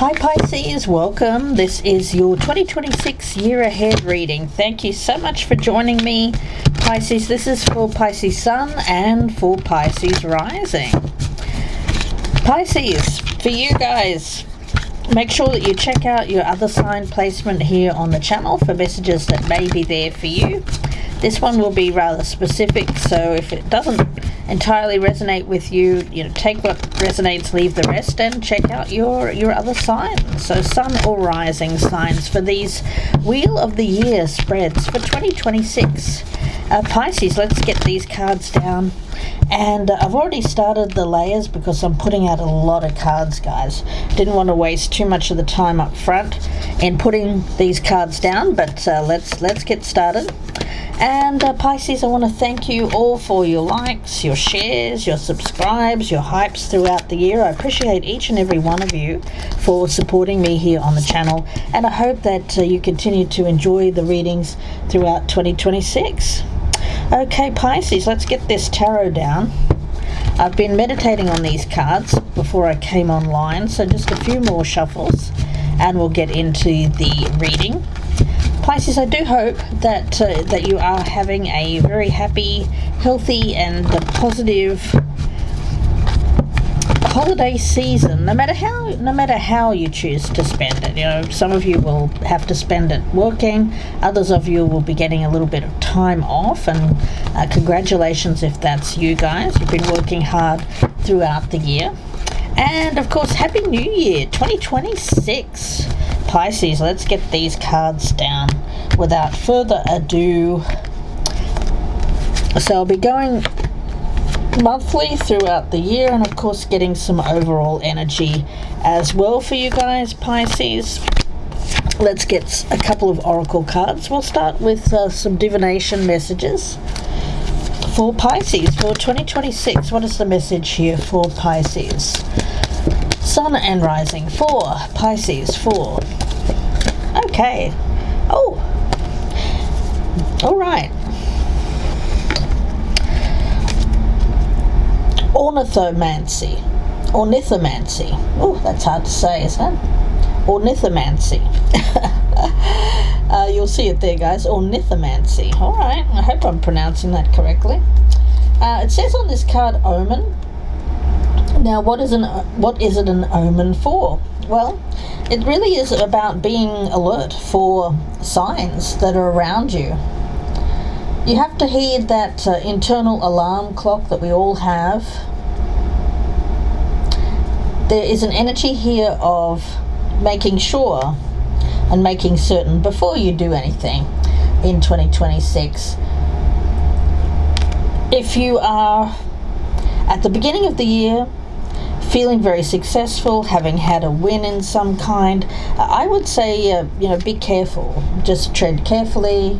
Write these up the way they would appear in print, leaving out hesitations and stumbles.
Hi Pisces, welcome. This is your 2026 year ahead reading. Thank you so much for joining me, Pisces. This is for Pisces Sun and for Pisces Rising. Pisces, for you guys, make sure that you check out your other sign placement here on the channel for messages that may be there for you. This one will be rather specific, so if it doesn't entirely resonate with you, take what resonates, leave the rest, and check out your other signs. So sun or rising signs for these Wheel of the Year spreads for 2026. Pisces, let's get these cards down. And I've already started the layers because I'm putting out a lot of cards, guys. Didn't want to waste too much of the time up front in putting these cards down, but let's get started. And Pisces, I want to thank you all for your likes, your shares, your subscribes, your hypes throughout the year. I appreciate each and every one of you for supporting me here on the channel, and I hope that you continue to enjoy the readings throughout 2026. Okay, Pisces, let's get this tarot down. I've been meditating on these cards before I came online, so just a few more shuffles and we'll get into the reading. Pisces, I do hope that you are having a very happy, healthy and positive holiday season, no matter how you choose to spend it. Some of you will have to spend it working, others of you will be getting a little bit of time off, and congratulations if that's you guys. You've been working hard throughout the year. And of course, Happy New Year 2026. Pisces, let's get these cards down without further ado. So I'll be going monthly throughout the year, and of course getting some overall energy as well for you guys, Pisces. Let's get a couple of oracle cards. We'll start with some divination messages for Pisces for 2026. What is the message here for Pisces? Sun and rising for Pisces for. Okay. Oh. All right. Ornithomancy. Oh, that's hard to say, isn't it? Ornithomancy. You'll see it there, guys. Ornithomancy. All right. I hope I'm pronouncing that correctly. It says on this card, omen. Now, what is it an omen for? Well, it really is about being alert for signs that are around you. You have to heed that internal alarm clock that we all have. There is an energy here of making sure and making certain before you do anything in 2026. If you are at the beginning of the year feeling very successful, having had a win in some kind, I would say be careful. Just tread carefully,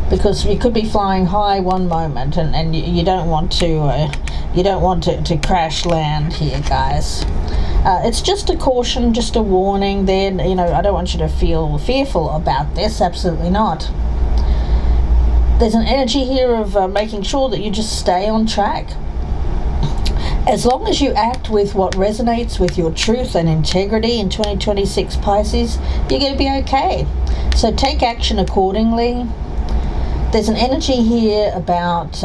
because you could be flying high one moment and you don't want to crash land here, guys. It's just a caution, just a warning there. I don't want you to feel fearful about this, absolutely not. There's an energy here of making sure that you just stay on track. As long as you act with what resonates with your truth and integrity in 2026, Pisces, you're going to be okay. So take action accordingly. There's an energy here about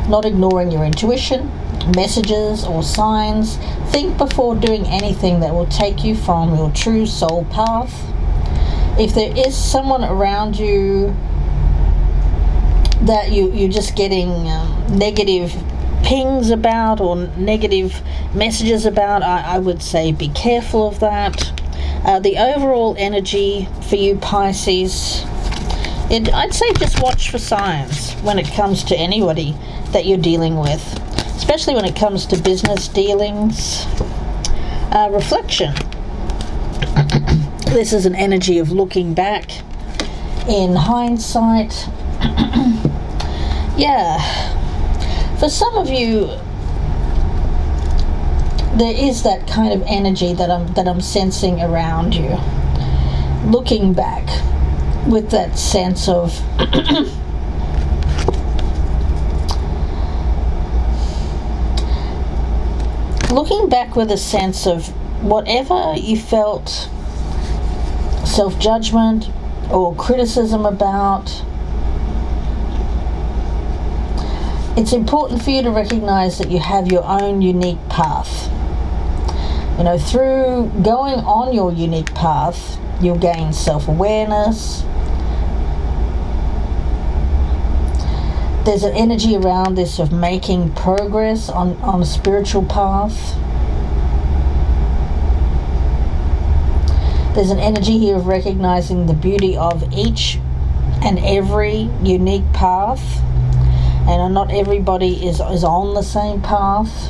not ignoring your intuition, messages or signs. Think before doing anything that will take you from your true soul path. If there is someone around you that you're just getting negative pings about or negative messages about, I would say be careful of that. The overall energy for you, Pisces, I'd say just watch for signs when it comes to anybody that you're dealing with, especially when it comes to business dealings. Reflection. This is an energy of looking back in hindsight. Yeah. For some of you, there is that kind of energy that I'm sensing around you. Looking back with that sense of looking back with a sense of whatever you felt self-judgment or criticism about, it's important for you to recognize that you have your own unique path. You know, through going on your unique path, you'll gain self-awareness. There's an energy around this of making progress on a spiritual path. There's an energy here of recognizing the beauty of each and every unique path. And not everybody is on the same path.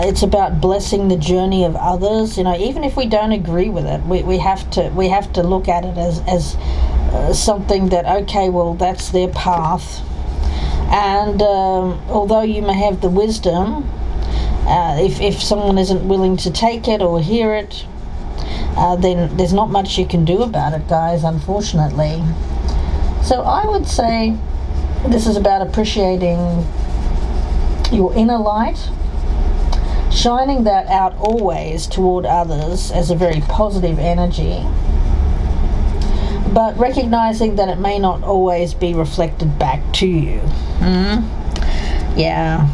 It's about blessing the journey of others. You know, even if we don't agree with it, we have to look at it as something that, okay, well, that's their path. And although you may have the wisdom, if someone isn't willing to take it or hear it, then there's not much you can do about it, guys, unfortunately. So I would say this is about appreciating your inner light, shining that out always toward others as a very positive energy, but recognizing that it may not always be reflected back to you. Yeah.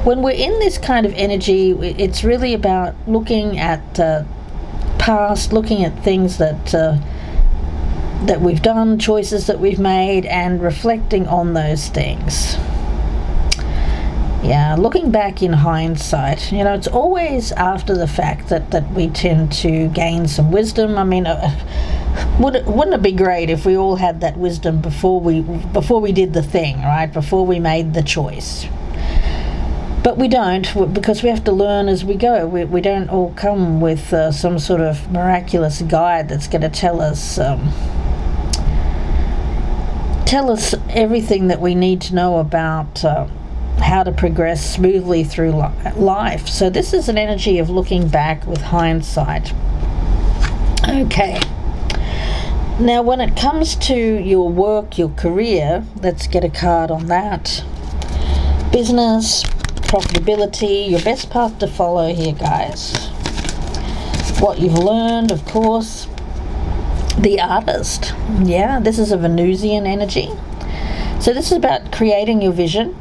When we're in this kind of energy, it's really about looking at past, looking at things that we've done, choices that we've made, and reflecting on those things. Yeah, looking back in hindsight, you know, it's always after the fact that we tend to gain some wisdom. I mean, wouldn't it be great if we all had that wisdom before we did the thing, right? Before we made the choice. But we don't, because we have to learn as we go. We don't all come with some sort of miraculous guide that's going to tell us everything that we need to know about how to progress smoothly through life. So this is an energy of looking back with hindsight. Okay. Now, when it comes to your work, your career, let's get a card on that. Business, profitability, your best path to follow here, guys. What you've learned, of course. The artist. Yeah, this is a Venusian energy. So this is about creating your vision.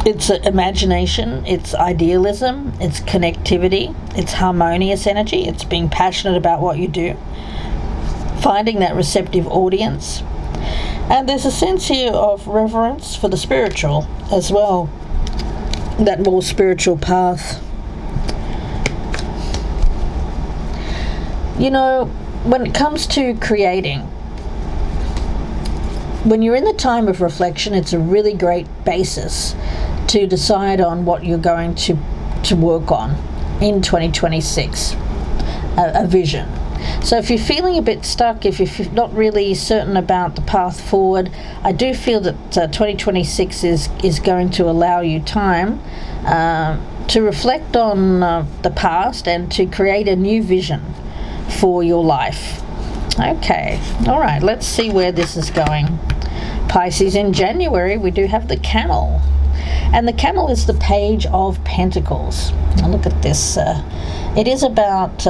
It's imagination, it's idealism, it's connectivity, it's harmonious energy, it's being passionate about what you do, finding that receptive audience. And there's a sense here of reverence for the spiritual as well, that more spiritual path. You know, when it comes to creating, when you're in the time of reflection, it's a really great basis to decide on what you're going to work on in 2026, a vision. So if you're feeling a bit stuck, if you're not really certain about the path forward, I do feel that 2026 is going to allow you time to reflect on the past and to create a new vision for your life. Okay, all right, let's see where this is going. Pisces, in January, we do have the Camel. And the Camel is the Page of Pentacles. Now look at this. It is about,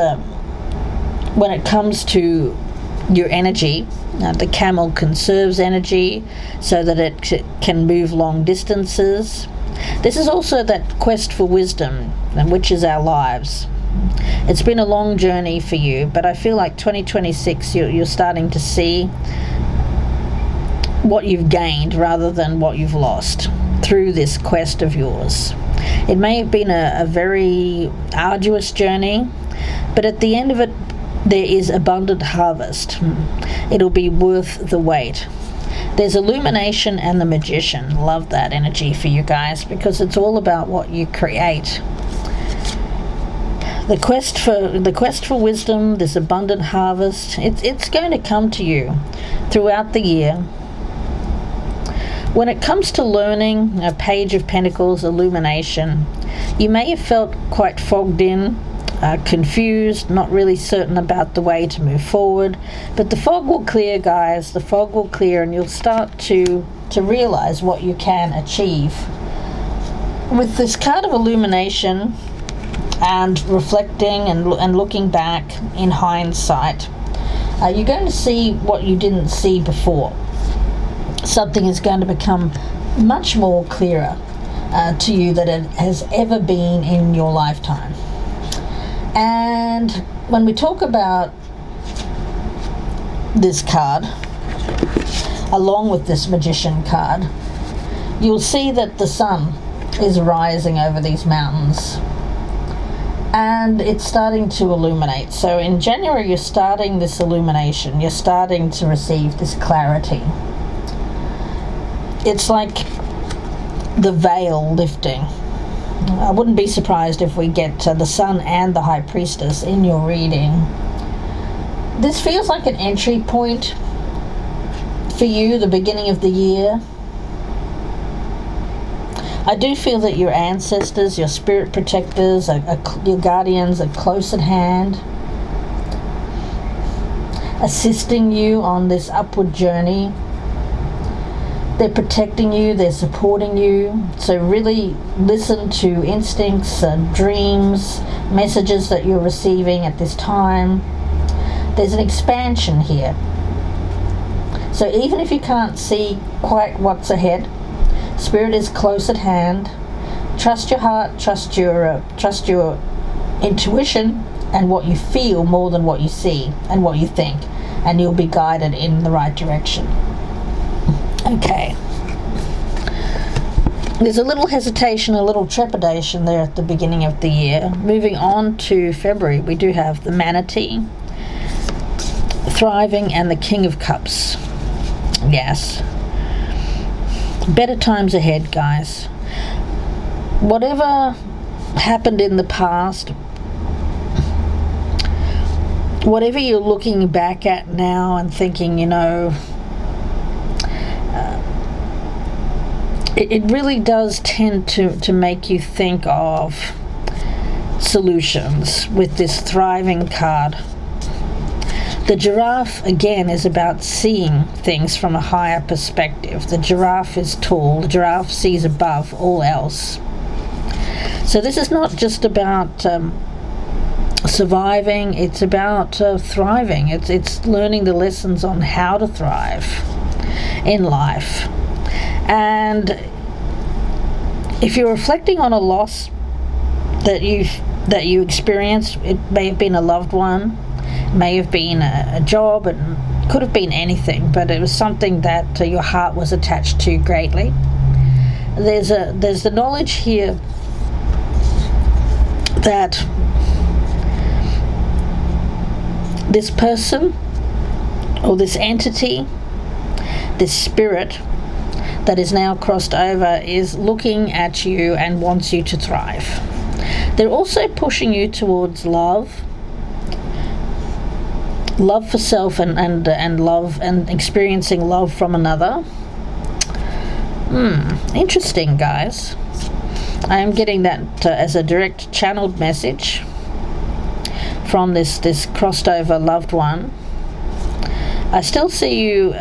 when it comes to your energy, the Camel conserves energy so that it can move long distances. This is also that quest for wisdom, which is our lives. It's been a long journey for you, but I feel like 2026 you're starting to see what you've gained rather than what you've lost through this quest of yours. It may have been a very arduous journey, but at the end of it there is abundant harvest. It'll be worth the wait. There's illumination and the Magician. Love that energy for you guys, because it's all about what you create. The quest for wisdom, this abundant harvest, it's going to come to you throughout the year. When it comes to learning, a Page of Pentacles, illumination, you may have felt quite fogged in, confused, not really certain about the way to move forward. But the fog will clear, guys. The fog will clear, and you'll start to realize what you can achieve. With this card of illumination, and reflecting and looking back in hindsight, you're going to see what you didn't see before. Something is going to become much more clearer to you than it has ever been in your lifetime. And when we talk about this card, along with this Magician card, you'll see that the sun is rising over these mountains and it's starting to illuminate. So in January, you're starting this illumination. You're starting to receive this clarity. It's like the veil lifting. I wouldn't be surprised if we get the Sun and the High Priestess in your reading. This feels like an entry point for you, the beginning of the year. I do feel that your ancestors, your spirit protectors, your guardians are close at hand, assisting you on this upward journey. They're protecting you, they're supporting you. So really listen to instincts, dreams, messages that you're receiving at this time. There's an expansion here. So even if you can't see quite what's ahead, Spirit is close at hand. Trust your heart, trust your intuition and what you feel more than what you see and what you think, and you'll be guided in the right direction. Okay. There's a little hesitation, a little trepidation there at the beginning of the year. Moving on to February, we do have the Manatee, Thriving, and the King of Cups. Yes. Better times ahead, guys. Whatever happened in the past, whatever you're looking back at now and thinking, it really does tend to make you think of solutions with this Thriving card. The giraffe, again, is about seeing things from a higher perspective. The giraffe is tall. The giraffe sees above all else. So this is not just about surviving. It's about thriving. It's learning the lessons on how to thrive in life. And if you're reflecting on a loss that you experienced, it may have been a loved one, may have been a job, it could have been anything, but it was something that your heart was attached to greatly. There's the knowledge here that this person or this entity, this spirit that is now crossed over, is looking at you and wants you to thrive. They're also pushing you towards love for self and love and experiencing love from another. Interesting, guys. I am getting that as a direct channeled message from this crossed over loved one. I still see you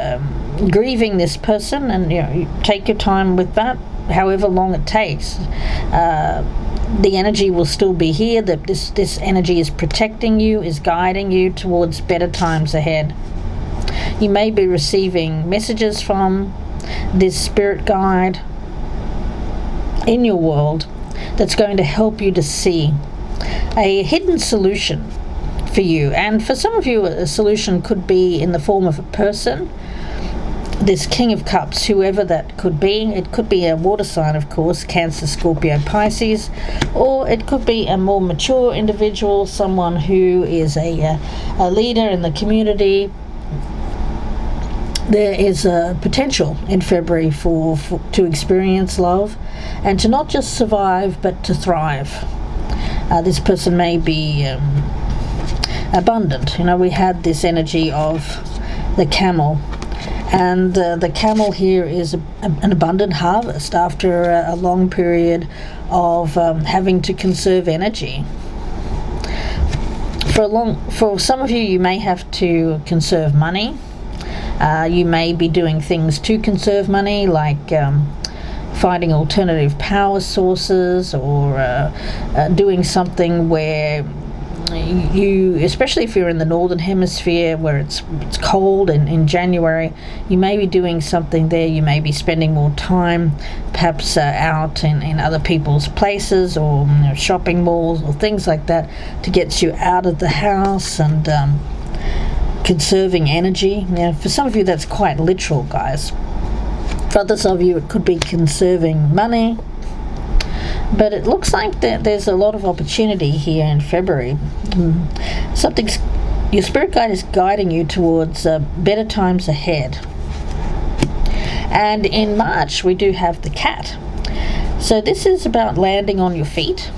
grieving this person, and you take your time with that, however long it takes. The energy will still be here. That this energy is protecting you, is guiding you towards better times ahead. You may be receiving messages from this spirit guide in your world that's going to help you to see a hidden solution for you. And for some of you, a solution could be in the form of a person. This King of Cups, whoever that could be. It could be a water sign, of course, Cancer, Scorpio, Pisces, or it could be a more mature individual, someone who is a leader in the community. There is a potential in February for to experience love and to not just survive but to thrive. This person may be abundant. We had this energy of the camel. And the camel here is an abundant harvest after a long period of having to conserve energy. For some of you, you may have to conserve money. You may be doing things to conserve money, like finding alternative power sources, or doing something where you, especially if you're in the northern hemisphere where it's cold in January, you may be doing something there. You may be spending more time perhaps out in other people's places, or shopping malls or things like that, to get you out of the house and conserving energy. For some of you that's quite literal, guys. For others of you it could be conserving money. But it looks like there's a lot of opportunity here in February. Your spirit guide is guiding you towards better times ahead. And in March we do have the cat. So this is about landing on your feet.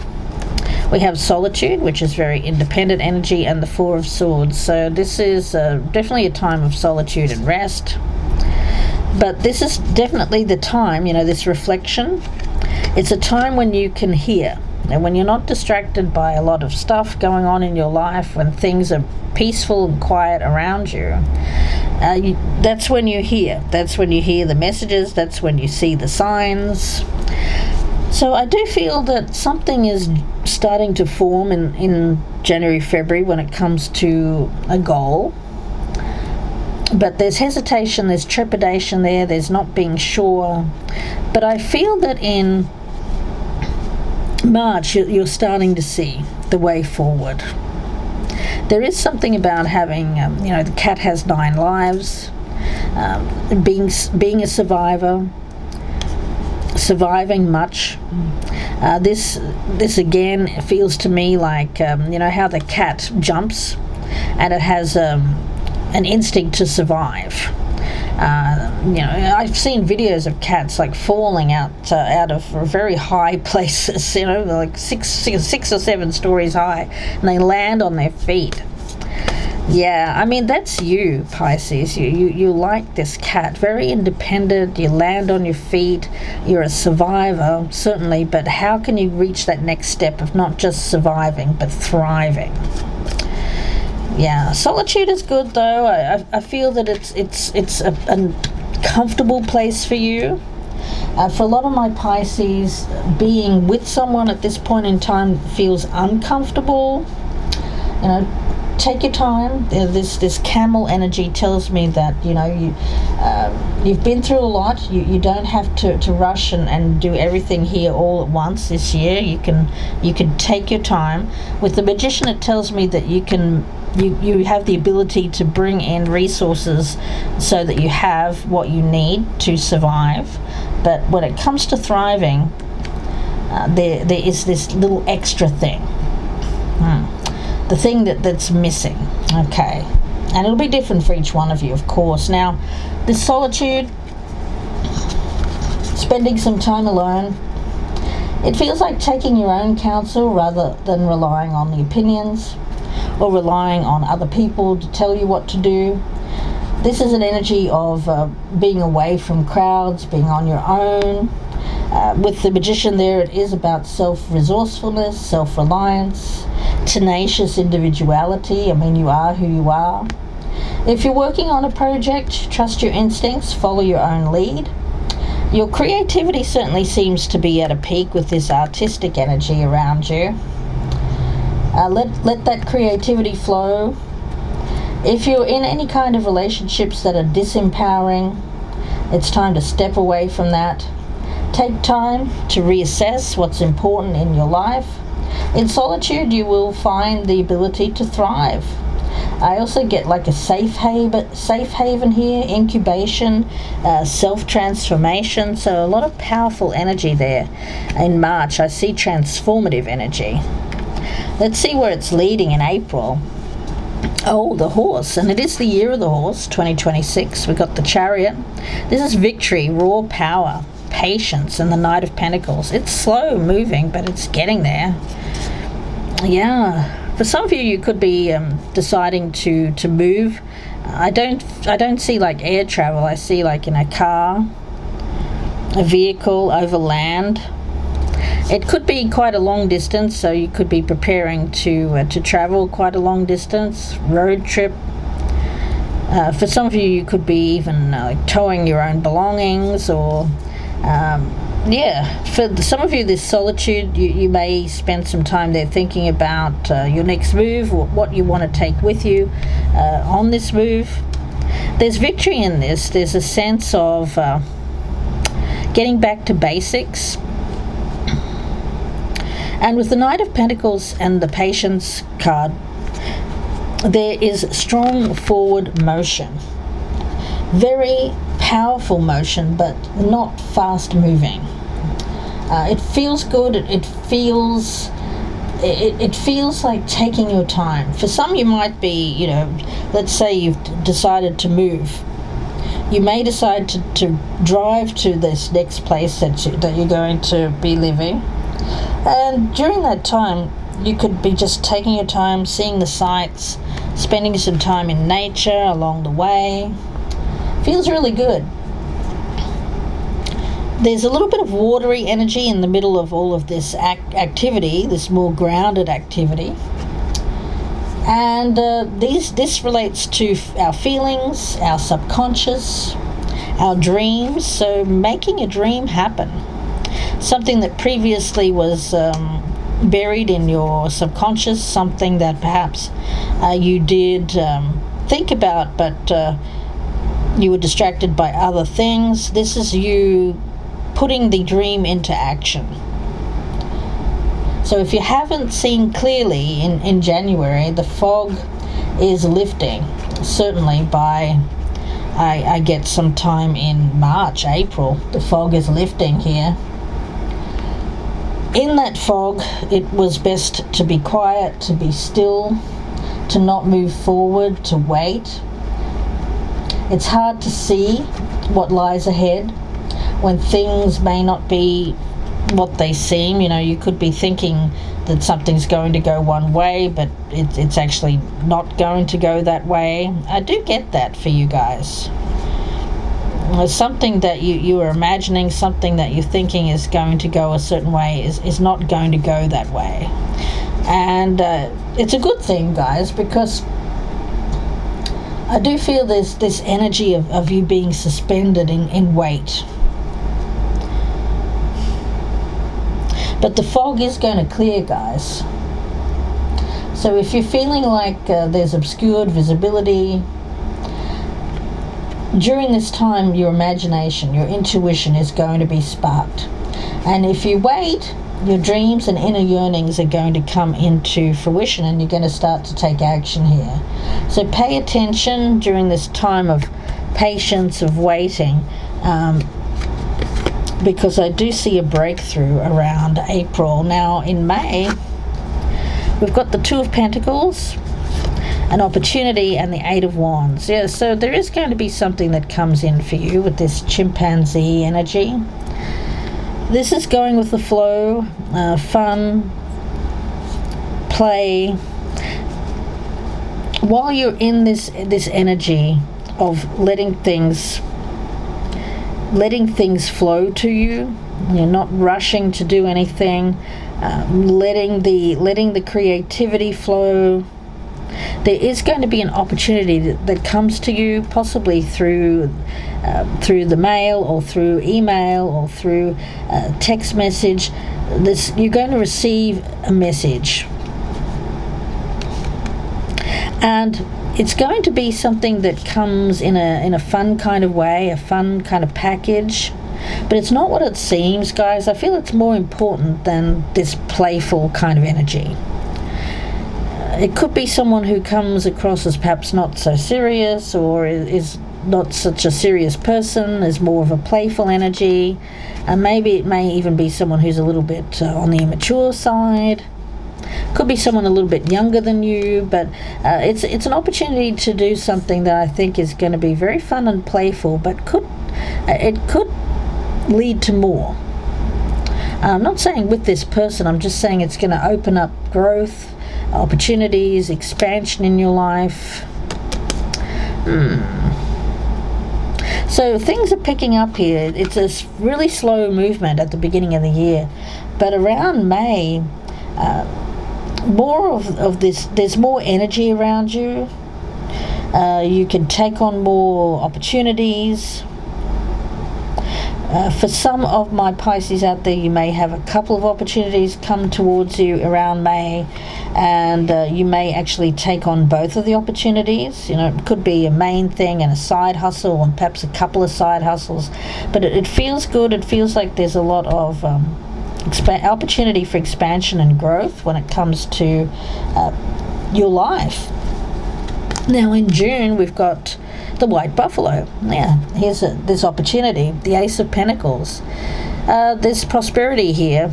We have solitude, which is very independent energy, and the Four of Swords. So this is definitely a time of solitude and rest. But this is definitely the time, this reflection. It's a time when you can hear, and when you're not distracted by a lot of stuff going on in your life, when things are peaceful and quiet around you, that's when you hear. That's when you hear the messages. That's when you see the signs. So I do feel that something is starting to form in January, February when it comes to a goal. But there's hesitation, there's trepidation there's not being sure. But I feel that in March you're starting to see the way forward. There is something about having, the cat has 9 lives, being a survivor, surviving much. This again feels to me like, how the cat jumps and it has an instinct to survive. I've seen videos of cats like falling out of very high places, like six or 7 stories high, and they land on their feet. Yeah, that's you, Pisces. You like this cat, very independent. You land on your feet. You're a survivor, certainly, but how can you reach that next step of not just surviving but thriving? Yeah, solitude is good though. I feel that it's a comfortable place for you. For a lot of my Pisces, being with someone at this point in time feels uncomfortable. Take your time. This camel energy tells me that you've been through a lot. You don't have to rush and do everything here all at once this year. You can take your time. With the Magician, it tells me that you have the ability to bring in resources so that you have what you need to survive. But when it comes to thriving, there is this little extra thing. The thing that's missing. Okay. And it'll be different for each one of you, of course. Now, this solitude, spending some time alone, it feels like taking your own counsel rather than relying on the opinions or relying on other people to tell you what to do. This is an energy of being away from crowds, being on your own. With the Magician there, it is about self-resourcefulness, self-reliance, tenacious individuality. You are who you are. If you're working on a project, trust your instincts, follow your own lead. Your creativity certainly seems to be at a peak with this artistic energy around you. Let that creativity flow. If you're in any kind of relationships that are disempowering, it's time to step away from that. Take time to reassess what's important in your life. In solitude, you will find the ability to thrive. I also get like a safe haven here, incubation, self-transformation. So a lot of powerful energy there. In March, I see transformative energy. Let's see where it's leading in April. Oh, the horse, and it is the year of the horse, 2026. We've got the Chariot. This is victory, raw power, patience, and the Knight of Pentacles. It's slow moving, but it's getting there. Yeah, for some of you, you could be deciding to move. I don't see like air travel. I see like in a car, a vehicle, over land. It could be quite a long distance, so you could be preparing to travel quite a long distance, road trip. For some of you, you could be even towing your own belongings, or yeah, for some of you, this solitude, you may spend some time there thinking about your next move, or what you want to take with you on this move. There's victory in this. There's a sense of getting back to basics. And with the Knight of Pentacles and the Patience card, there is strong forward motion. Very powerful motion, but not fast moving. It feels good. It feels like taking your time. For some, you might be, let's say you've decided to move. You may decide to drive to this next place that you're going to be living. And during that time, you could be just taking your time, seeing the sights, spending some time in nature along the way. Feels really good. There's a little bit of watery energy in the middle of all of this activity, this more grounded activity. And this relates to our feelings, our subconscious, our dreams. So making a dream happen. Something that previously was buried in your subconscious, something that perhaps you did think about, but you were distracted by other things. This is you putting the dream into action. So if you haven't seen clearly in January, the fog is lifting, certainly by, I get some time in March, April, the fog is lifting here. In that fog, it was best to be quiet, to be still, to not move forward, to wait. It's hard to see what lies ahead when things may not be what they seem. You could be thinking that something's going to go one way, but it's actually not going to go that way. I do get that for you guys. Something that you are imagining, something that you're thinking is going to go a certain way is not going to go that way. And it's a good thing, guys, because I do feel there's this energy of you being suspended in weight. But the fog is going to clear, guys. So if you're feeling like there's obscured visibility, during this time your imagination, your intuition is going to be sparked. And if you wait, your dreams and inner yearnings are going to come into fruition, and you're going to start to take action here. So pay attention during this time of patience, of waiting, because I do see a breakthrough around April. Now in May, we've got the Two of Pentacles, an opportunity, and the Eight of Wands. Yeah, so there is going to be something that comes in for you with this chimpanzee energy. This is going with the flow, fun, play. While you're in this energy of letting things flow to you, you're not rushing to do anything, letting the creativity flow. There is going to be an opportunity that comes to you, possibly through the mail or through email or through text message. You're going to receive a message, and it's going to be something that comes in a fun kind of way, a fun kind of package. But it's not what it seems, guys. I feel it's more important than this playful kind of energy. It could be someone who comes across as perhaps not so serious, or is not such a serious person, is more of a playful energy. And maybe it may even be someone who's a little bit on the immature side. Could be someone a little bit younger than you, but it's an opportunity to do something that I think is going to be very fun and playful, but it could lead to more. I'm not saying with this person, I'm just saying it's going to open up growth, opportunities, expansion in your life. So things are picking up here. It's a really slow movement at the beginning of the year, but around May, more of this, there's more energy around you. You can take on more opportunities. For some of my Pisces out there, you may have a couple of opportunities come towards you around May, and you may actually take on both of the opportunities. It could be a main thing and a side hustle, and perhaps a couple of side hustles, but it feels good. It feels like there's a lot of opportunity for expansion and growth when it comes to your life. Now in June, we've got the white buffalo. Yeah, here's this opportunity, the Ace of Pentacles. There's prosperity here.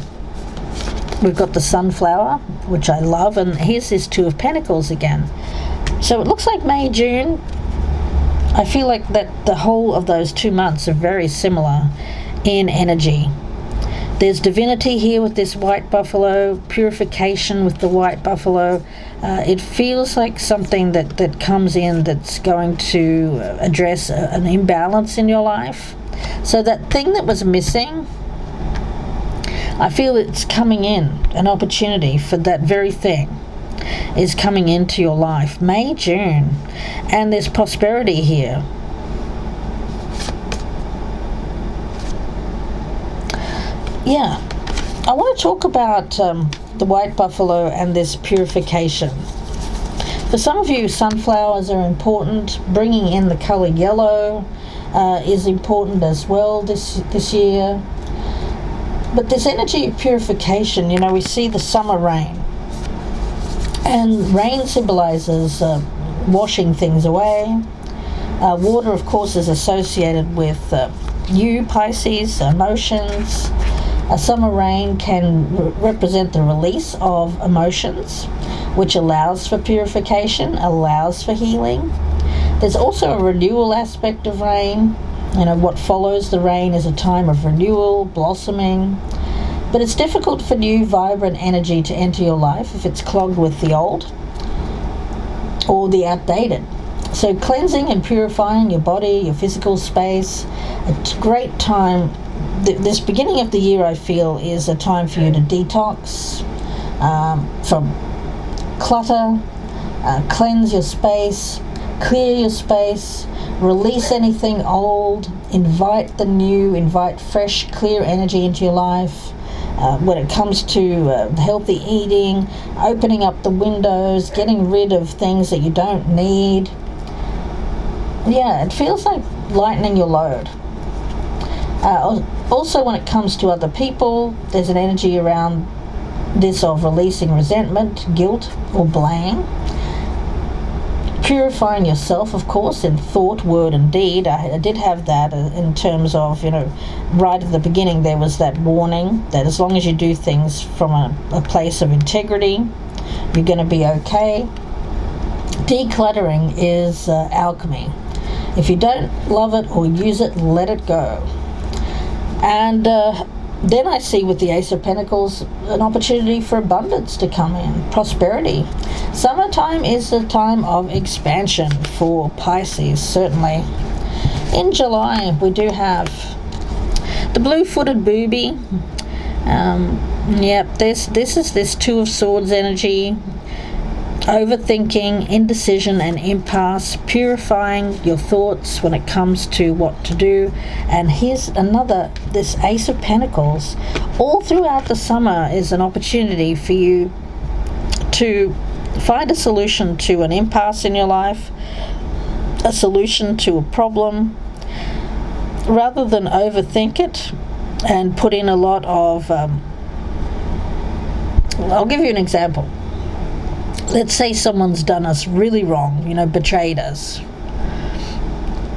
We've got the sunflower, which I love, and here's this Two of Pentacles again. So it looks like May, June, I feel like that the whole of those 2 months are very similar in energy. There's divinity here with this white buffalo, purification with the white buffalo. It feels like something that comes in that's going to address an imbalance in your life. So that thing that was missing, I feel it's coming in. An opportunity for that very thing is coming into your life. May, June. And there's prosperity here. Yeah, I want to talk about the white buffalo and this purification. For some of you, sunflowers are important. Bringing in the color yellow is important as well this year. But this energy of purification, we see the summer rain. And rain symbolizes washing things away. Water, of course, is associated with you, Pisces, emotions. A summer rain can represent the release of emotions, which allows for purification, allows for healing. There's also a renewal aspect of rain. What follows the rain is a time of renewal, blossoming. But it's difficult for new, vibrant energy to enter your life if it's clogged with the old or the outdated. So cleansing and purifying your body, your physical space, a great time. This beginning of the year, I feel, is a time for you to detox from clutter, cleanse your space, clear your space, release anything old, invite the new, invite fresh, clear energy into your life. When it comes to healthy eating, opening up the windows, getting rid of things that you don't need. Yeah, it feels like lightening your load. Also, when it comes to other people, there's an energy around this of releasing resentment, guilt, or blame. Purifying yourself, of course, in thought, word, and deed. I did have that in terms of, right at the beginning there was that warning that as long as you do things from a place of integrity, you're going to be okay. Decluttering is alchemy. If you don't love it or use it, let it go. And then I see with the Ace of Pentacles an opportunity for abundance to come in, prosperity. Summertime is a time of expansion for Pisces, certainly. In July, we do have the blue-footed booby. This is this Two of Swords energy. Overthinking, indecision, and impasse, purifying your thoughts when it comes to what to do. And here's this Ace of Pentacles. All throughout the summer is an opportunity for you to find a solution to an impasse in your life, a solution to a problem, rather than overthink it and put in a lot of... I'll give you an example. Let's say someone's done us really wrong, betrayed us.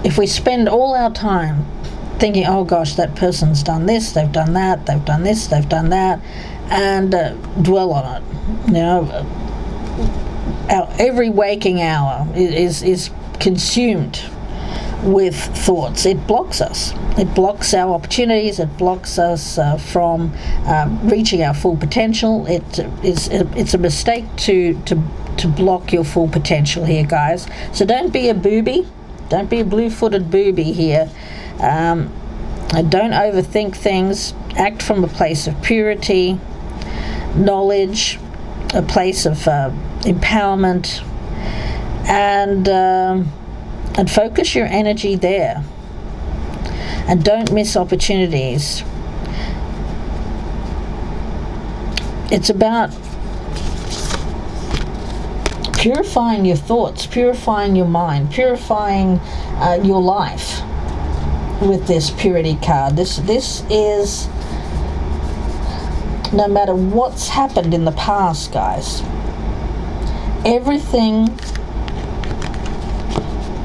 If we spend all our time thinking, oh gosh, that person's done this, they've done that, they've done this, they've done that, and dwell on it, every waking hour is consumed with thoughts. It blocks us. It blocks our opportunities. It blocks us from reaching our full potential. It's a mistake to block your full potential here, guys. So don't be a booby. Don't be a blue-footed booby here. Don't overthink things. Act from a place of purity, knowledge, a place of empowerment, and focus your energy there. and don't miss opportunities. It's about purifying your thoughts, purifying your mind, purifying your life with this purity card. This is, no matter what's happened in the past, guys, everything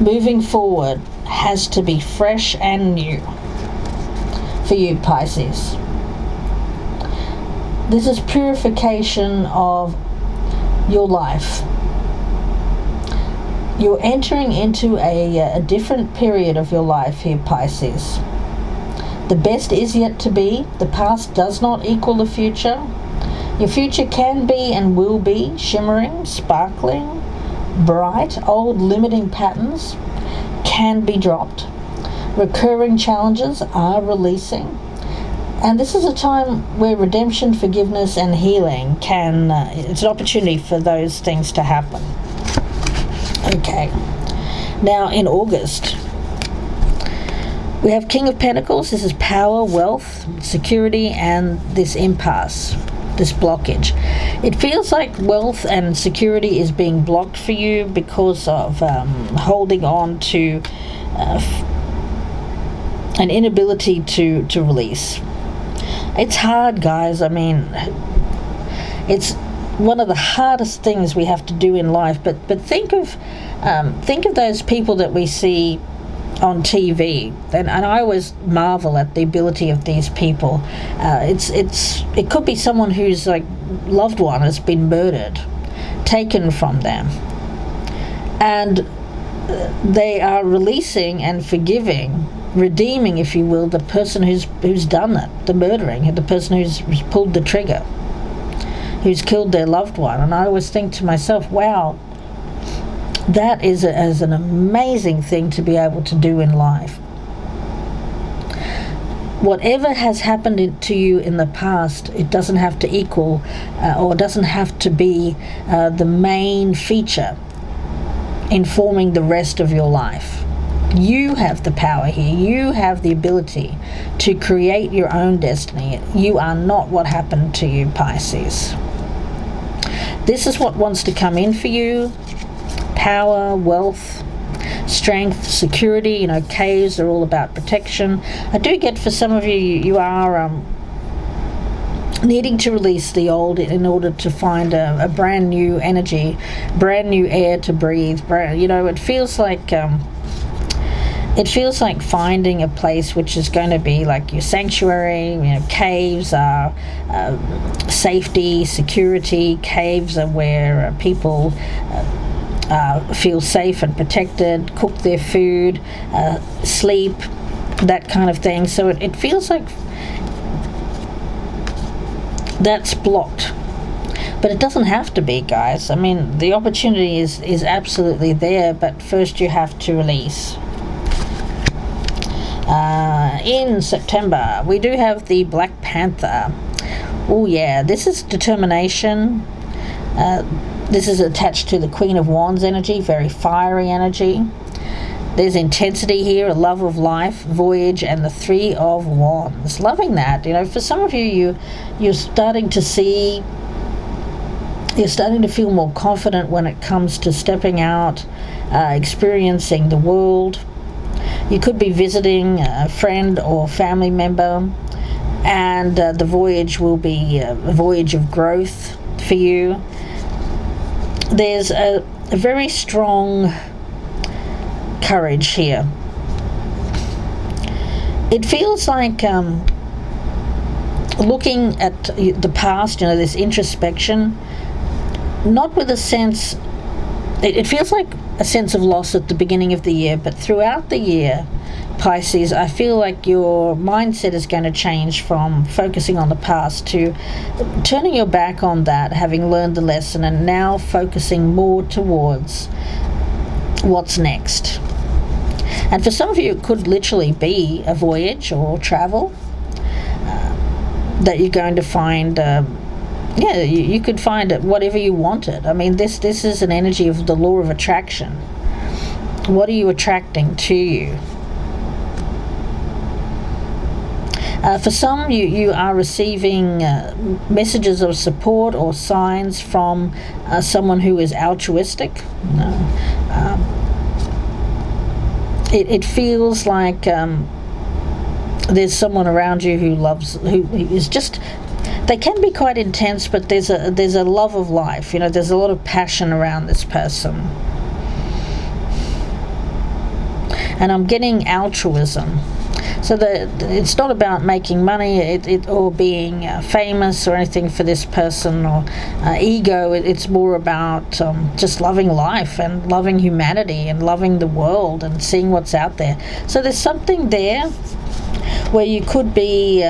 moving forward has to be fresh and new for you, Pisces. This is purification of your life. You're entering into a different period of your life here, Pisces. The best is yet to be. The past does not equal the future. Your future can be and will be shimmering, sparkling, bright. Old limiting patterns can be dropped. Recurring challenges are releasing. And this is a time where redemption, forgiveness, and healing it's an opportunity for those things to happen. Okay. Now, in August, we have King of Pentacles. This is power, wealth, security, and this impasse, this blockage. It feels like wealth and security is being blocked for you because of holding on to an inability to release. It's hard, guys. I mean, it's one of the hardest things we have to do in life. But think of those people that we see on TV, and I always marvel at the ability of these people. It could be someone whose loved one has been murdered, taken from them, and they are releasing and forgiving, redeeming, if you will, the person who's done it, the murdering, the person who's pulled the trigger, who's killed their loved one. And I always think to myself, wow, that is an amazing thing to be able to do in life. Whatever has happened to you in the past, it doesn't have to equal or doesn't have to be the main feature informing the rest of your life. You have the power here. You have the ability to create your own destiny. You are not what happened to you, Pisces. This is what wants to come in for you. Power, wealth, strength, security. Caves are all about protection. I do get for some of you, you are needing to release the old in order to find a brand new energy, brand new air to breathe. It feels like finding a place which is going to be like your sanctuary. Caves are safety, security. Caves are where people feel safe and protected, cook their food, sleep, that kind of thing. So it feels like that's blocked. But it doesn't have to be, guys. I mean, the opportunity is absolutely there, but first you have to release. In September, we do have the Black Panther. Oh yeah, this is determination. This is attached to the Queen of Wands energy, very fiery energy. There's intensity here, a love of life, voyage, and the Three of Wands. Loving that. For some of you, you're starting to see, you're starting to feel more confident when it comes to stepping out, experiencing the world. You could be visiting a friend or family member, and the voyage will be a voyage of growth for you. There's a very strong courage here. It feels like looking at the past, this introspection, not with a sense, it feels like a sense of loss at the beginning of the year, but throughout the year, Pisces, I feel like your mindset is going to change from focusing on the past to turning your back on that, having learned the lesson, and now focusing more towards what's next. And for some of you, it could literally be a voyage or travel that you're going to find. You could find it whatever you wanted. I mean, this is an energy of the law of attraction. What are you attracting to you? For some, you are receiving messages of support or signs from someone who is altruistic. It feels like there's someone around you who is just. They can be quite intense, but there's a love of life. There's a lot of passion around this person. And I'm getting altruism. So it's not about making money or being famous or anything for this person or ego. It's more about just loving life and loving humanity and loving the world and seeing what's out there. So there's something there where you could be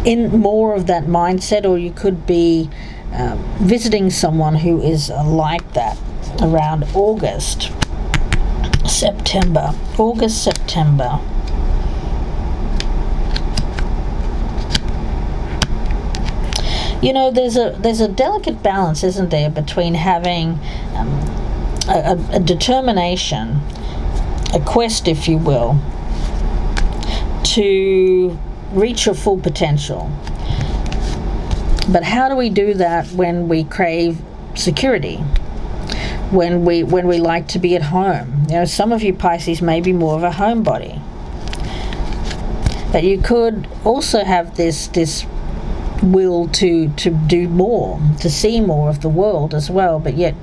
in more of that mindset, or you could be visiting someone who is like that around August, September. There's a delicate balance, isn't there, between having a determination, a quest, if you will, to reach your full potential. But how do we do that when we crave security? When we like to be at home? Some of you Pisces may be more of a homebody. But you could also have this will to do more, to see more of the world as well, but yet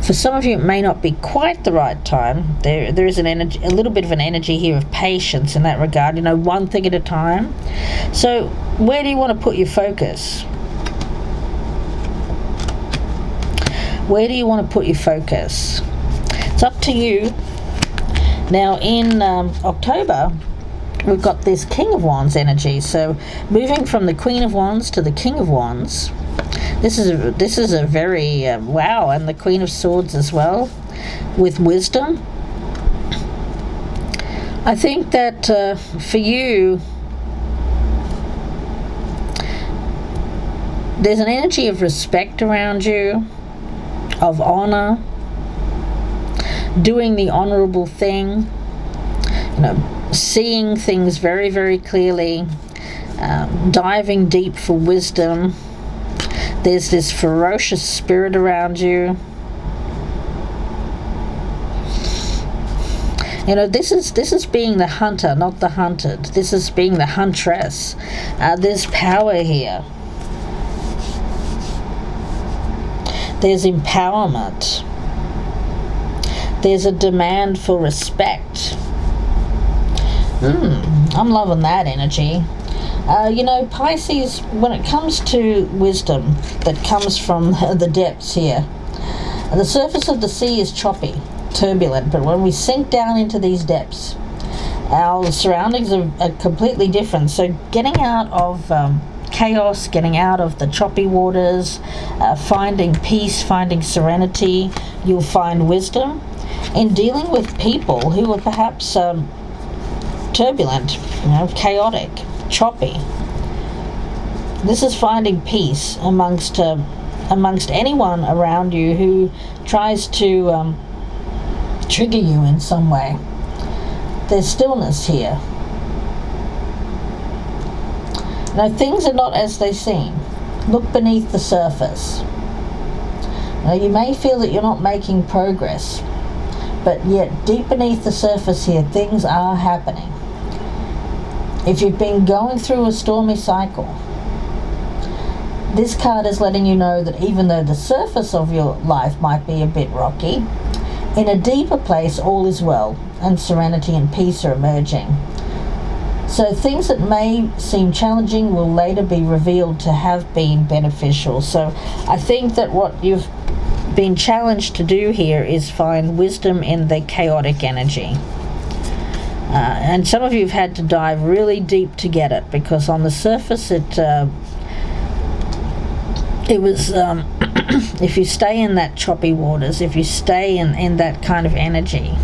for some of you it may not be quite the right time. There is a little bit of an energy here of patience in that regard, one thing at a time. So where do you want to put your focus? Where do you want to put your focus? It's up to you. Now in October, we've got this King of Wands energy. So moving from the Queen of Wands to the King of Wands, this is a very wow, and the Queen of Swords as well, with wisdom. I think that for you, there's an energy of respect around you, of honor, doing the honorable thing, seeing things very, very clearly, diving deep for wisdom. There's this ferocious spirit around you. This is being the hunter, not the hunted. This is being the huntress. There's power here. There's empowerment. There's a demand for respect. I'm loving that energy. Pisces, when it comes to wisdom that comes from the depths here, the surface of the sea is choppy, turbulent, but when we sink down into these depths, our surroundings are completely different. So getting out of chaos, getting out of the choppy waters, finding peace, finding serenity, you'll find wisdom in dealing with people who are perhaps turbulent, chaotic, choppy. This is finding peace amongst anyone around you who tries to trigger you in some way. There's stillness here. Things are not as they seem. Look beneath the surface. You may feel that you're not making progress, but yet deep beneath the surface here, things are happening. If you've been going through a stormy cycle, this card is letting you know that even though the surface of your life might be a bit rocky, in a deeper place all is well, and serenity and peace are emerging. So things that may seem challenging will later be revealed to have been beneficial. So I think that what you've been challenged to do here is find wisdom in the chaotic energy. And some of you have had to dive really deep to get it, because on the surface it was if you stay in that choppy waters, if you stay in that kind of energy,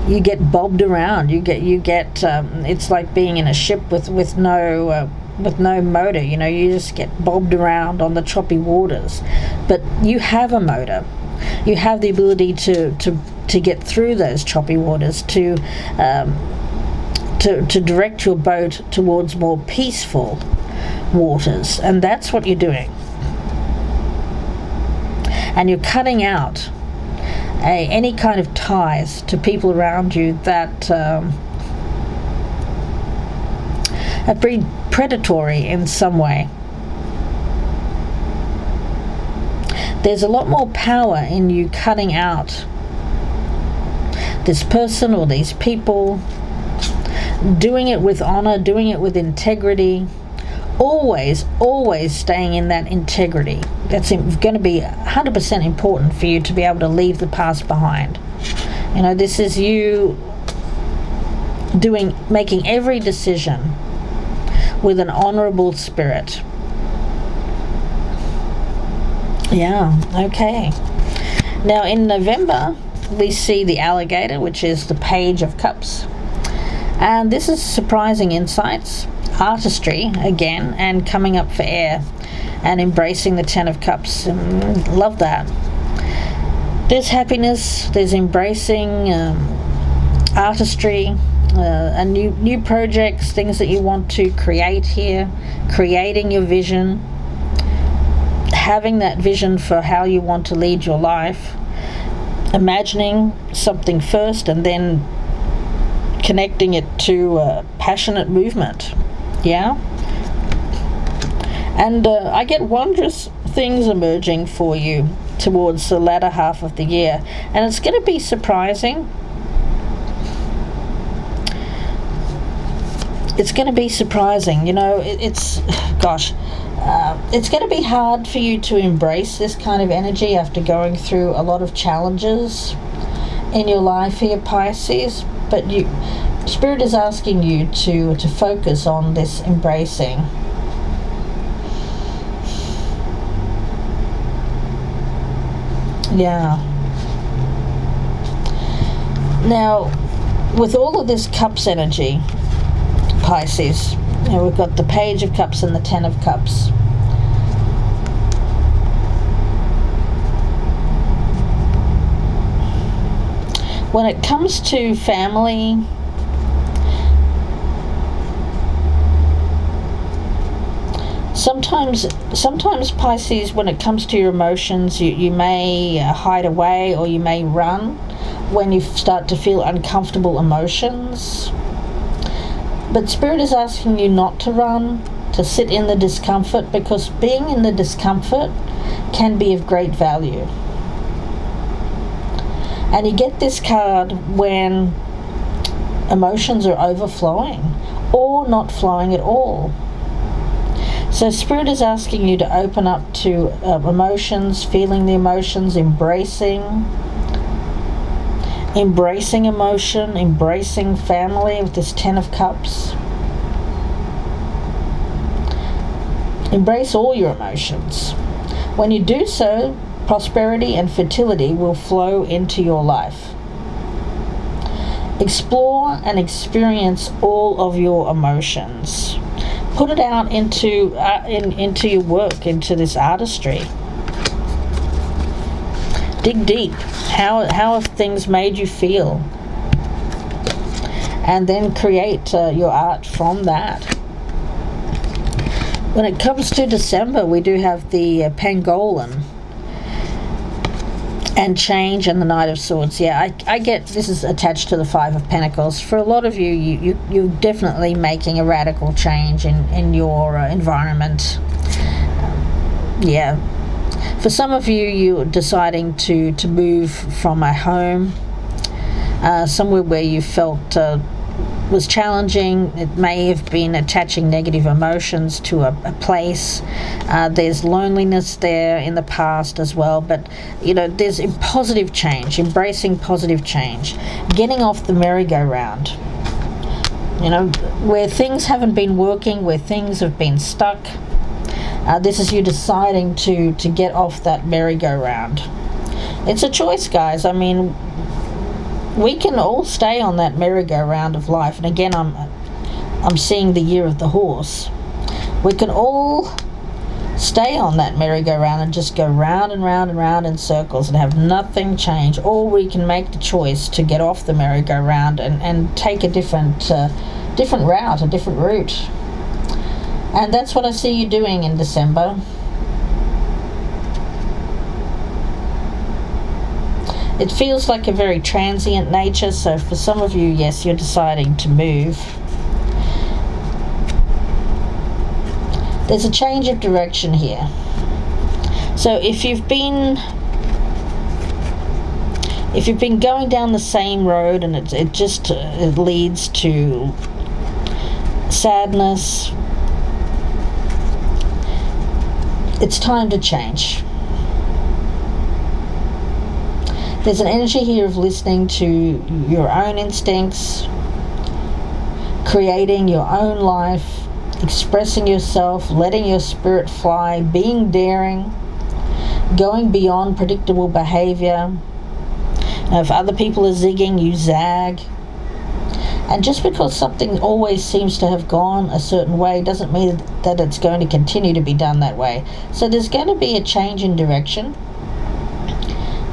you get bobbed around. You get it's like being in a ship with no motor. You just get bobbed around on the choppy waters. But you have a motor. You have the ability to get through those choppy waters, to direct your boat towards more peaceful waters, and that's what you're doing. And you're cutting out any kind of ties to people around you that have been predatory in some way. There's a lot more power in you cutting out this person or these people, doing it with honor, doing it with integrity, always staying in that integrity. That's going to be 100% important for you to be able to leave the past behind. You know, this is you making every decision with an honorable spirit. Yeah, okay. Now in November, we see the alligator, which is the Page of Cups. And this is surprising insights, artistry again, and coming up for air and embracing the Ten of Cups. Love that. There's happiness, there's embracing artistry, and new projects, things that you want to create here, creating your vision, having that vision for how you want to lead your life, imagining something first and then connecting it to a passionate movement. Yeah. And I get wondrous things emerging for you towards the latter half of the year, and it's going to be surprising. It's going to be surprising, you know. It's going to be hard for you to embrace this kind of energy after going through a lot of challenges in your life here, Pisces. But Spirit is asking you to focus on this embracing. Yeah. Now, with all of this Cups energy, Pisces, you know, we've got the Page of Cups and the Ten of Cups. When it comes to family, sometimes Pisces, when it comes to your emotions, you may hide away, or you may run when you start to feel uncomfortable emotions. But Spirit is asking you not to run, to sit in the discomfort, because being in the discomfort can be of great value. And you get this card when emotions are overflowing or not flowing at all. So Spirit is asking you to open up to emotions, feeling the emotions, embracing emotion, embracing family with this Ten of Cups. Embrace all your emotions. When you do so, prosperity and fertility will flow into your life. Explore and experience all of your emotions. Put it out into your work, into this artistry. Dig deep. How have things made you feel? And then create your art from that. When it comes to December, we do have the Pangolin and change and the Knight of Swords. Yeah, I get this is attached to the Five of Pentacles. For a lot of you're definitely making a radical change in your environment. Yeah. For some of you, you're deciding to move from a home, somewhere where you felt was challenging. It may have been attaching negative emotions to a place. There's loneliness there in the past as well, but you know, there's a positive change, embracing positive change, getting off the merry-go-round. You know, where things haven't been working, where things have been stuck. This is you deciding to get off that merry-go-round. It's a choice, guys. I mean, we can all stay on that merry-go-round of life. And again, I'm seeing the year of the horse. We can all stay on that merry-go-round and just go round and round and round in circles and have nothing change, or we can make the choice to get off the merry-go-round and take a different route, a different route. And that's what I see you doing in December. It feels like a very transient nature, so for some of you, yes, you're deciding to move. There's a change of direction here. So if you've been going down the same road and it leads to sadness, it's time to change. There's an energy here of listening to your own instincts, creating your own life, expressing yourself, letting your spirit fly, being daring, going beyond predictable behavior. Now, if other people are zigging, you zag. And just because something always seems to have gone a certain way doesn't mean that it's going to continue to be done that way. So there's going to be a change in direction.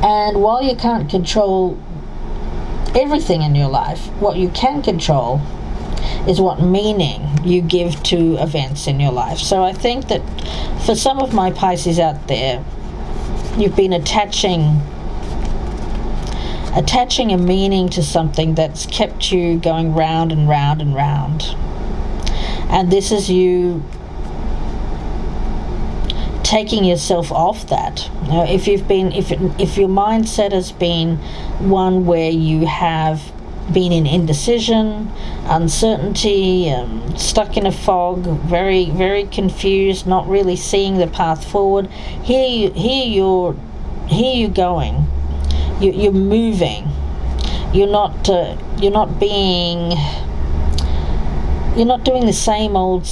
And while you can't control everything in your life, what you can control is what meaning you give to events in your life. So I think that for some of my Pisces out there, you've been attaching a meaning to something that's kept you going round and round and round. And this is you taking yourself off that. Now, if your mindset has been one where you have been in indecision, uncertainty, stuck in a fog, very, very confused, not really seeing the path forward, here you're going. You're moving. You're not doing the same old.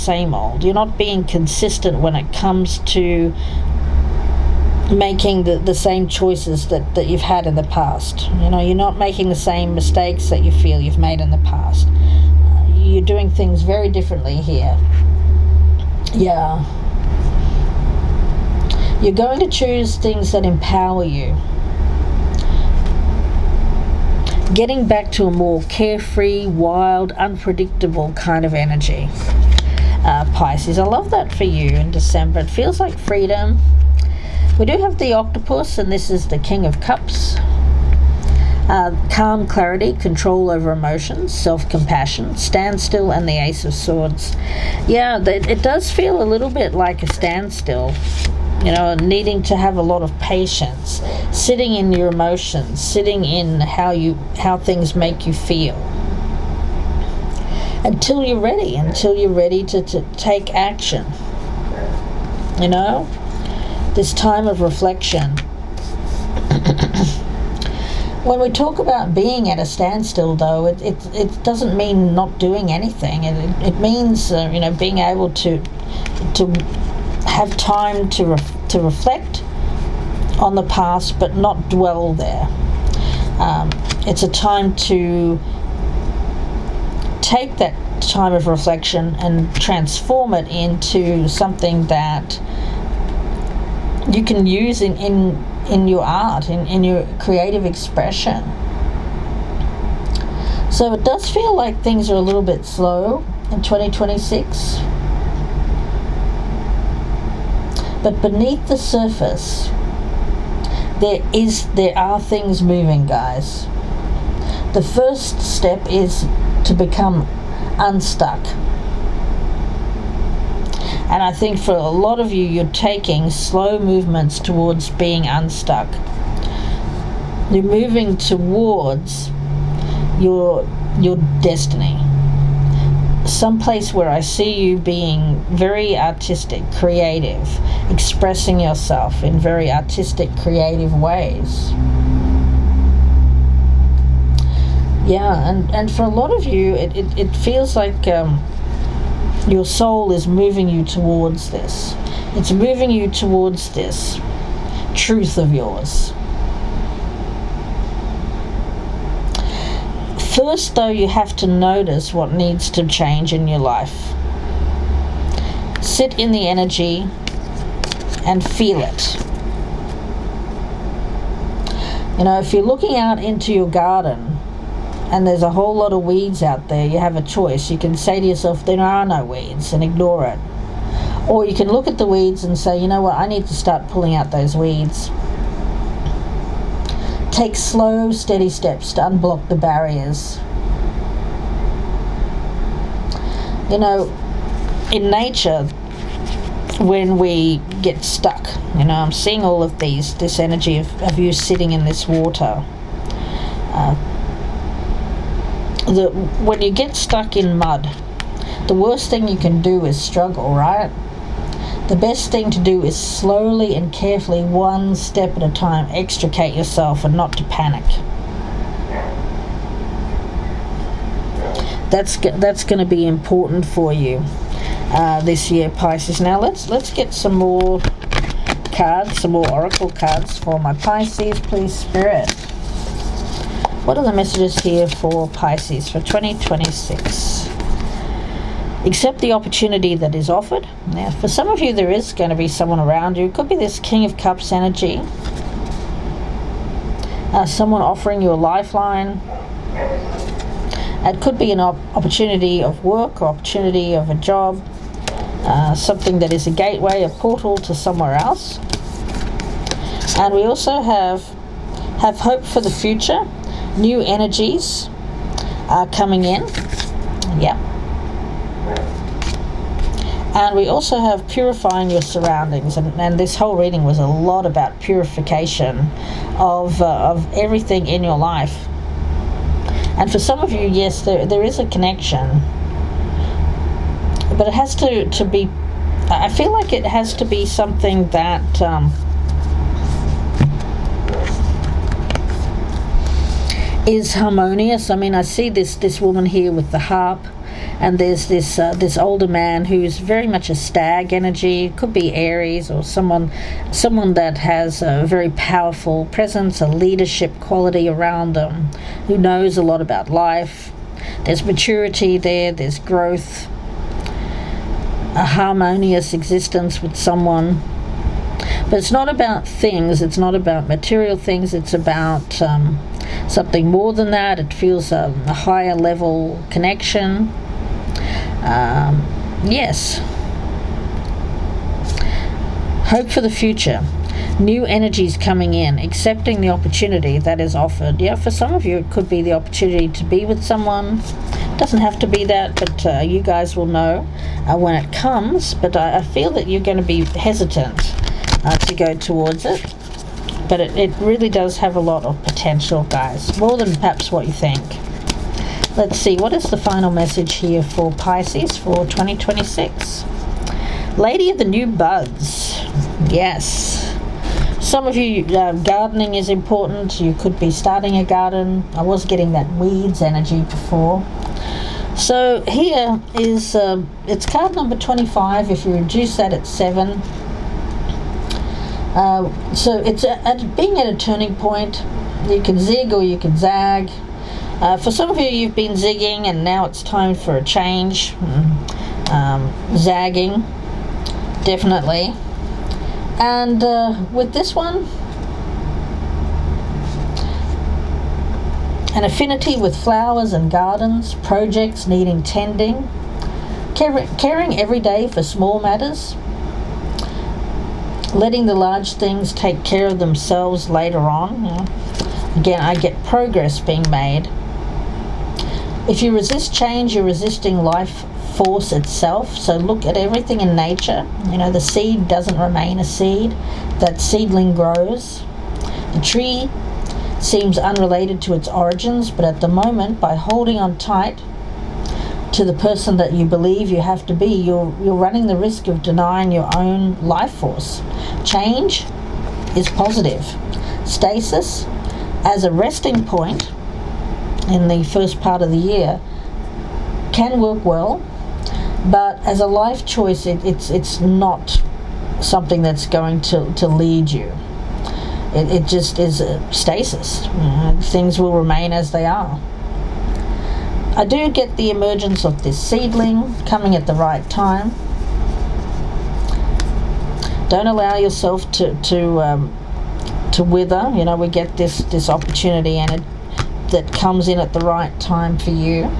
You're not being consistent when it comes to making the same choices that you've had in the past. You're not making the same mistakes that you feel you've made in the past. You're doing things very differently here. Yeah. You're going to choose things that empower you. Getting back to a more carefree, wild, unpredictable kind of energy. Pisces, I love that for you in December. It feels like freedom. We do have the octopus, and this is the King of Cups. Calm, clarity, control over emotions, self-compassion, standstill, and the Ace of Swords. Yeah, it does feel a little bit like a standstill. Needing to have a lot of patience, sitting in your emotions, sitting in how things make you feel. Until you're ready to take action. This time of reflection. When we talk about being at a standstill, though, it doesn't mean not doing anything. It means being able to have time to reflect on the past, but not dwell there. It's a time to take that time of reflection and transform it into something that you can use in your art, in your creative expression. So it does feel like things are a little bit slow in 2026. But beneath the surface, there are things moving, guys. The first step is to become unstuck. And I think for a lot of you, you're taking slow movements towards being unstuck. You're moving towards your destiny. Someplace where I see you being very artistic, creative, expressing yourself in very artistic, creative ways. Yeah, and for a lot of you, it feels like your soul is moving you towards this. It's moving you towards this truth of yours. First, though, you have to notice what needs to change in your life. Sit in the energy and feel it. You know, if you're looking out into your garden and there's a whole lot of weeds out there, you have a choice. You can say to yourself, there are no weeds, and ignore it. Or you can look at the weeds and say, you know what, I need to start pulling out those weeds. Take slow, steady steps to unblock the barriers. You know, in nature, when we get stuck, you know, I'm seeing all of this energy of you sitting in this water. When you get stuck in mud, the worst thing you can do is struggle, right? The best thing to do is slowly and carefully, one step at a time, extricate yourself and not to panic. That's going to be important for you this year, Pisces. Now let's get some more cards, some more oracle cards for my Pisces, please, Spirit. What are the messages here for Pisces for 2026? Accept the opportunity that is offered. Now, for some of you, there is going to be someone around you. It could be this King of Cups energy. Someone offering you a lifeline. It could be an opportunity of work or opportunity of a job. Something that is a gateway, a portal to somewhere else. And we also have hope for the future. New energies are coming in. Yep. And we also have purifying your surroundings, and this whole reading was a lot about purification of everything in your life. And for some of you, yes, there is a connection, but it has to be, I feel like it has to be something that is harmonious. I mean, I see this woman here with the harp, and there's this older man who's very much a stag energy. It could be Aries or someone that has a very powerful presence, a leadership quality around them, who knows a lot about life. There's maturity there, there's growth, a harmonious existence with someone. But it's not about things, it's not about material things, it's about something more than that. It feels a higher level connection. Yes. Hope for the future. New energies coming in, accepting the opportunity that is offered. Yeah, for some of you it could be the opportunity to be with someone. It doesn't have to be that, but you guys will know when it comes. But I feel that you're going to be hesitant to go towards it. But it really does have a lot of potential, guys. More than perhaps what you think. Let's see, what is the final message here for Pisces for 2026? Lady of the New Buds. Yes. Some of you, gardening is important. You could be starting a garden. I was getting that weeds energy before. So here is, it's card number 25. If you reduce that, it's 7. So it's being at a turning point. You can zig or you can zag. For some of you, you've been zigging and now it's time for a change. Zagging, definitely. And with this one, an affinity with flowers and gardens, projects needing tending, caring every day for small matters, letting the large things take care of themselves later on. Again, I get progress being made. If you resist change, you're resisting life force itself. So look at everything in nature. You know, the seed doesn't remain a seed. That seedling grows. The tree seems unrelated to its origins, but at the moment, by holding on tight to the person that you believe you have to be, you're running the risk of denying your own life force. Change is positive. Stasis as a resting point in the first part of the year can work well, but as a life choice, it's not something that's going to lead you. It just is a stasis. Things will remain as they are. I do get the emergence of this seedling coming at the right time. Don't allow yourself to wither. You know, we get this opportunity and that comes in at the right time for you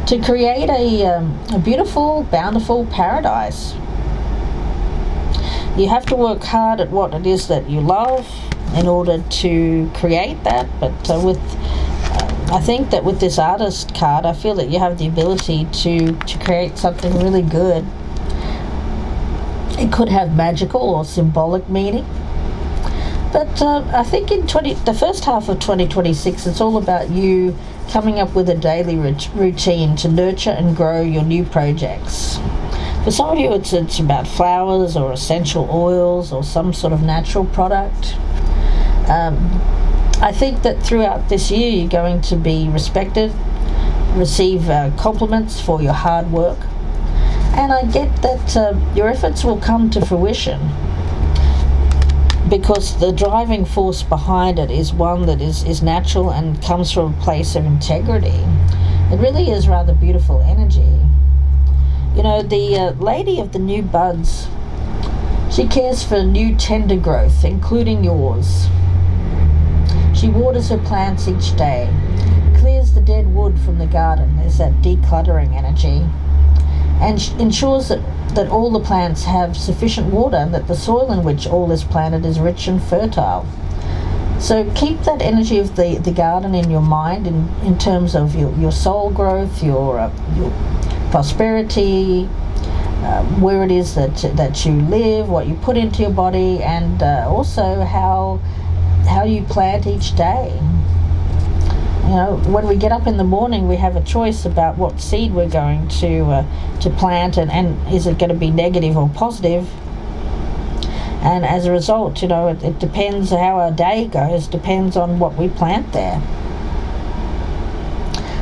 to create a beautiful, bountiful paradise. You have to work hard at what it is that you love in order to create that, but I think that with this artist card, I feel that you have the ability to create something really good. It could have magical or symbolic meaning. But I think in the first half of 2026, it's all about you coming up with a daily routine to nurture and grow your new projects. For some of you, it's about flowers or essential oils or some sort of natural product. I think that throughout this year, you're going to be respected, receive compliments for your hard work, and I get that your efforts will come to fruition because the driving force behind it is one that is natural and comes from a place of integrity. It really is rather beautiful energy. You know, the lady of the new buds, she cares for new tender growth, including yours. She waters her plants each day, clears the dead wood from the garden. There's that decluttering energy, and ensures that all the plants have sufficient water and that the soil in which all is planted is rich and fertile. So keep that energy of the garden in your mind in terms of your soul growth, your prosperity, where it is that you live, what you put into your body, and also how you plant each day. You know, when we get up in the morning, we have a choice about what seed we're going to plant, and is it going to be negative or positive. And as a result, you know, it depends how our day goes, depends on what we plant there.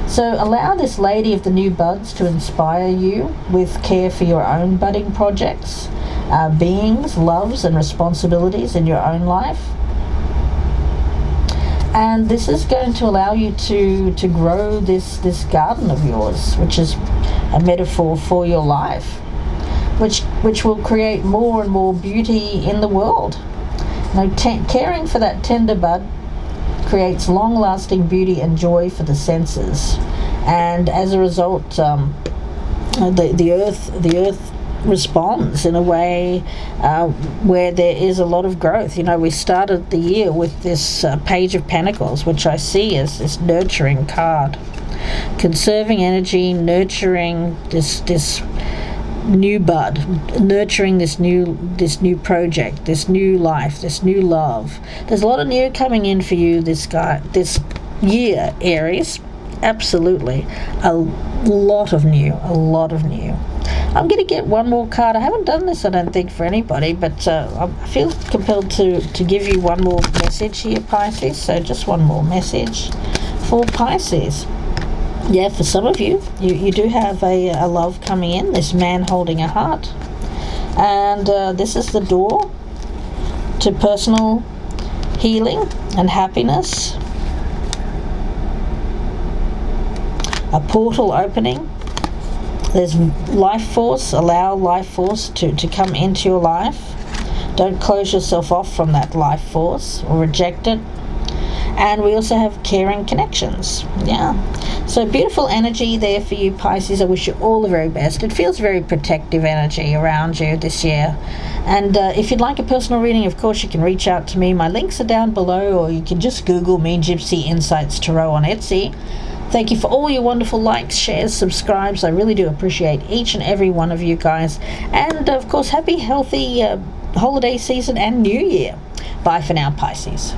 So allow this lady of the new buds to inspire you with care for your own budding projects, beings, loves and responsibilities in your own life. And this is going to allow you to grow this garden of yours, which is a metaphor for your life, which will create more and more beauty in the world. Now, caring for that tender bud creates long-lasting beauty and joy for the senses, and as a result, the earth responds in a way where there is a lot of growth. You know, we started the year with this Page of Pentacles, which I see as this nurturing card, conserving energy, nurturing this new bud, nurturing this new project, this new life, this new love. There's a lot of new coming in for you this year, Aries. Absolutely, a lot of new. I'm going to get one more card. I haven't done this, I don't think, for anybody, but I feel compelled to give you one more message here, Pisces. So just one more message for Pisces. Yeah, for some of you, you do have a love coming in, this man holding a heart. And this is the door to personal healing and happiness. A portal opening. There's life force. Allow life force to come into your life. Don't close yourself off from that life force or reject it. And we also have caring connections. Yeah. So beautiful energy there for you, Pisces. I wish you all the very best. It feels very protective energy around you this year. And if you'd like a personal reading, of course, you can reach out to me. My links are down below, or you can just Google me, Gypsy Insights Tarot on Etsy. Thank you for all your wonderful likes, shares, subscribes. I really do appreciate each and every one of you guys. And, of course, happy, healthy holiday season and New Year. Bye for now, Pisces.